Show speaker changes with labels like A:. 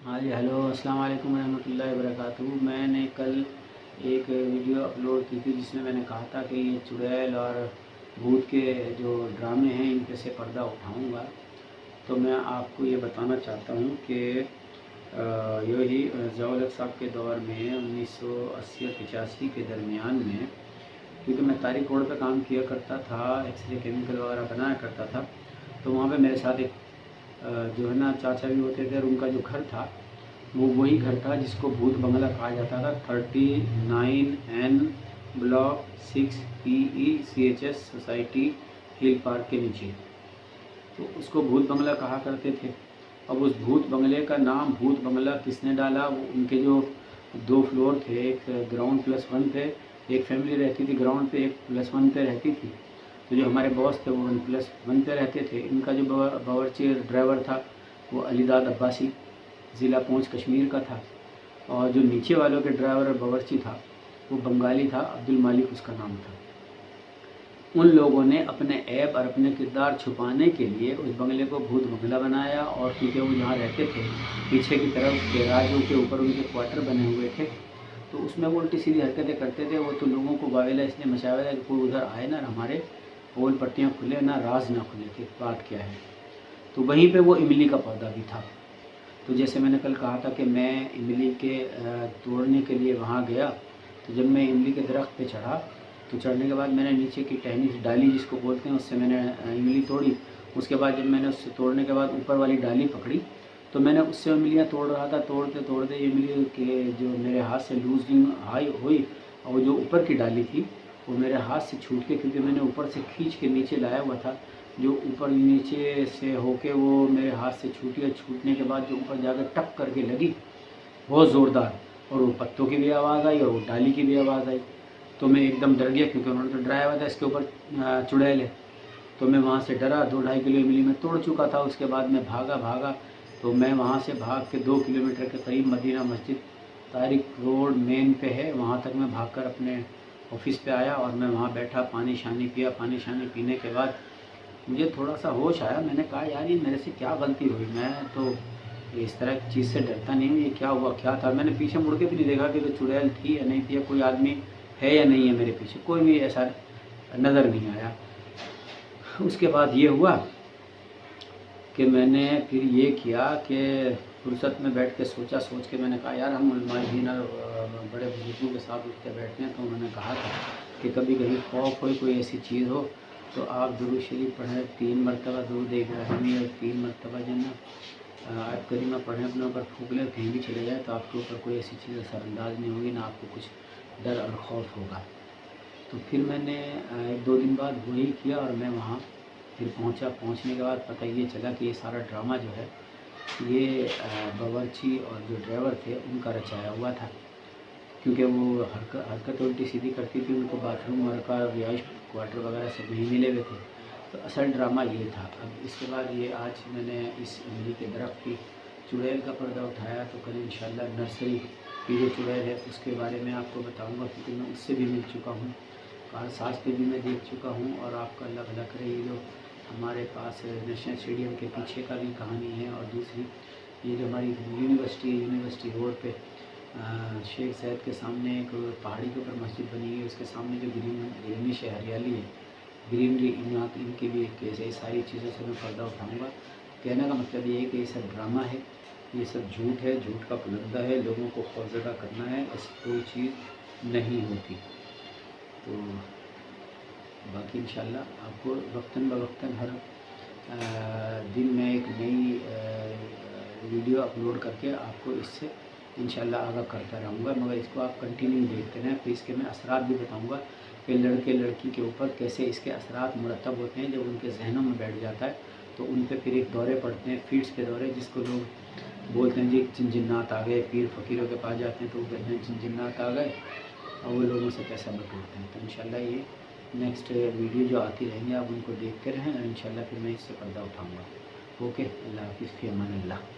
A: हाँ जी, हेलो, अस्सलाम वालेकुम रहमतुल्लाहि वबरकातुहू। मैंने कल एक वीडियो अपलोड की थी जिसमें मैंने कहा था कि ये चुड़ैल और भूत के जो ड्रामे हैं इन पे से पर्दा उठाऊंगा। तो मैं आपको ये बताना चाहता हूँ कि यही ज़िया-उल-हक साहब के दौर में 1980 और 85 के दरमियान में, क्योंकि मैं तारिक रोड पे काम किया करता था, एक्सरे केमिकल वगैरह बनाया करता था, तो वहाँ पे मेरे साथ एक जो है ना चाचा भी होते थे और उनका जो घर था वो वही घर था जिसको भूत बंगला कहा जाता था। 39N block 6 PE CHS society hill park के नीचे, तो उसको भूत बंगला कहा करते थे। अब उस भूत बंगले का नाम भूत बंगला किसने डाला, वो उनके जो 2 फ्लोर थे, एक ग्राउंड +1 पे, एक फैमिली रहती थी ग्राउंड पे, एक +1 पे रहती थी। तो जो हमारे बॉस थे वो +1 पे रहते थे। इनका जो बावर्ची ड्राइवर था वो अलीदाद अब्बासी, ज़िला पूंछ कश्मीर का था, और जो नीचे वालों के ड्राइवर और बावर्ची था वो बंगाली था, अब्दुल मालिक उसका नाम था। उन लोगों ने अपने ऐब और अपने किरदार छुपाने के लिए उस बंगले को भूत बंगला बनाया, और क्योंकि वो जहाँ रहते थे पीछे की तरफ गैराजों के ऊपर उनके क्वार्टर बने हुए थे, तो उसमें वो उल्टी सीधी हरकतें करते थे। वो तो लोगों को वावेला इसलिए मचाया था कि कोई उधर आए ना, हमारे पोल पट्टियाँ खुले ना, राज ना खुले कि बात क्या है। तो वहीं पे वो इमली का पौधा भी था। तो जैसे मैंने कल कहा था कि मैं इमली के तोड़ने के लिए वहाँ गया, तो जब मैं इमली के दरख्त पे चढ़ा तो चढ़ने के बाद मैंने नीचे की टहनी डाली जिसको बोलते हैं उससे मैंने इमली तोड़ी। उसके बाद जब मैंने उससे तोड़ने के बाद ऊपर वाली डाली पकड़ी तो मैंने उससे इमलियाँ तोड़ रहा था। तोड़ते तोड़ते इमली के जो मेरे हाथ से लूजिंग हाई हुई, और जो ऊपर की डाली थी वो मेरे हाथ से छूट के, क्योंकि मैंने ऊपर से खींच के नीचे लाया हुआ था, जो ऊपर नीचे से होके वो मेरे हाथ से छूटी, और छूटने के बाद जो ऊपर जाकर टक करके लगी बहुत ज़ोरदार, और वो पत्तों की भी आवाज़ आई और वो डाली की भी आवाज़ आई। तो मैं एकदम डर गया, क्योंकि उन्होंने तो डराया हुआ था इसके ऊपर चुड़ैल है। तो मैं वहाँ से डरा। 2-2.5 किलो इमली में तोड़ चुका था। उसके बाद मैं भागा। तो मैं वहाँ से भाग के 2 किलोमीटर के करीब मदीना मस्जिद तारिक रोड मेन पे है, वहाँ तक मैं भागकर अपने ऑफिस पे आया, और मैं वहाँ बैठा, पानी शानी पिया। पानी शानी पीने के बाद मुझे थोड़ा सा होश आया। मैंने कहा यार ये मेरे से क्या गलती हुई, मैं तो इस तरह की चीज़ से डरता नहीं हूँ, ये क्या हुआ क्या था। मैंने पीछे मुड़ के भी नहीं देखा कि तो चुड़ैल थी या नहीं थी, या कोई आदमी है या नहीं है मेरे पीछे, कोई भी ऐसा नज़र नहीं आया। उसके बाद ये हुआ कि मैंने फिर ये किया कि फुर्सत में बैठ के सोच के मैंने कहा यार हम उलमाए और बड़े बुजुर्गों के साथ उठ के बैठते हैं, तो उन्होंने कहा था कि कभी कभी खौफ हो, कोई ऐसी चीज़ हो तो आप दुरूद शरीफ पढ़ें, 3 मरतबा दुरूद इब्राहिमी और 3 मरतबा जो है आयत करीमा पढ़ें, अपने ऊपर फूंक लें, कहीं भी चले जाए तो आपके ऊपर कोई ऐसी चीज़ असरअंदाज नहीं होगी, ना आपको कुछ डर और खौफ होगा। तो फिर मैंने 1-2 दिन बाद वही किया, और मैं वहाँ फिर पहुँचा। पहुँचने के बाद पता ये चला कि ये सारा ड्रामा जो है ये बावर्ची और जो ड्राइवर थे उनका रचाया हुआ था, क्योंकि वो हरकत उल्टी सीधी करती थी, उनको बाथरूम और का रिहाइश क्वार्टर वगैरह सब नहीं मिले हुए थे। तो असल ड्रामा ये था। अब इसके बाद ये आज मैंने इस इमली के दरख्त की चुड़ैल का पर्दा उठाया, तो कल इंशाल्लाह नर्सरी की जो चुड़ैल है उसके बारे में आपको बताऊंगा, क्योंकि मैं उससे भी मिल चुका हूँ, कारसाज पे भी मैं देख चुका हूँ। और आपका अल्लाह भला करे, ये जो हमारे पास नेशनल स्टेडियम के पीछे का भी कहानी है, और दूसरी ये जो हमारी यूनिवर्सिटी है, यूनिवर्सिटी रोड पे शेख ज़ैद के सामने एक पहाड़ी के ऊपर मस्जिद बनी है, उसके सामने जो ग्रीनिश है, हरियाली है, ग्रीनरी, इनकी भी कैसे सारी चीज़ों से मैं पर्दा उठाऊँगा। कहने का मतलब ये है कि ये सब ड्रामा है, ये सब झूठ है, झूठ का पुलंदा है, लोगों को खौफज़दा करना है, ऐसी कोई चीज़ नहीं होती। तो बाकी इंशाल्लाह आपको वक्तन बवक्तन हर दिन में एक नई वीडियो अपलोड करके आपको इससे इंशाल्लाह आगाह करता रहूँगा, मगर इसको आप कंटिन्यू देखते रहें। फिर इसके मैं असरात भी बताऊँगा कि लड़के लड़की के ऊपर कैसे इसके असरात मुरतब होते हैं। जब उनके जहनों में बैठ जाता है तो उन पर फिर एक दौरे पड़ते हैं, फीड्स के दौरे, जिसको लोग बोलते हैं जी जिन्नात आ गए। पीर फ़कीरों के पास जाते हैं तो वो कहते हैं जिन्नात आ गए, और वो लोगों से पैसा बटोरते हैं। तो इंशाल्लाह ये नेक्स्ट वीडियो जो आती रहेंगी आप उनको देखते रहें, और इंशाल्लाह फिर मैं इससे पर्दा उठाऊँगा। ओके, अल्लाह हाफ़िज़, फ़ी अमान अल्लाह।